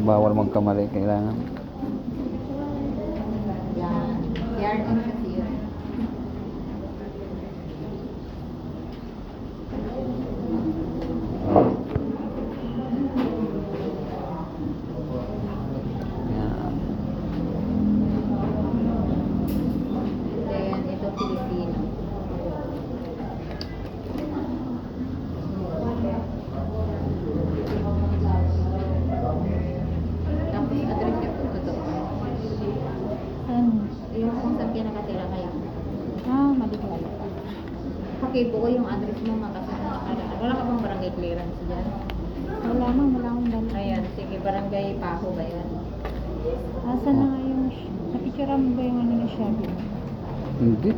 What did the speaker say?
bawal magkamali, kailangan. Yan. CRM kasi yun. Yan. Then, ito Pilipino. Tapos, address niyo po ito. Ano? Yung kung saan kayo nakatira kayo. Maligaya. Pakibo ko yung address mo makasama. Wala ka bang barangay clearance dyan? Wala akong dala. Ayan, sige, barangay Paho ba yan? Asa na nga yung... Napicturean mo ba yung ano ng Chevy? Hindi.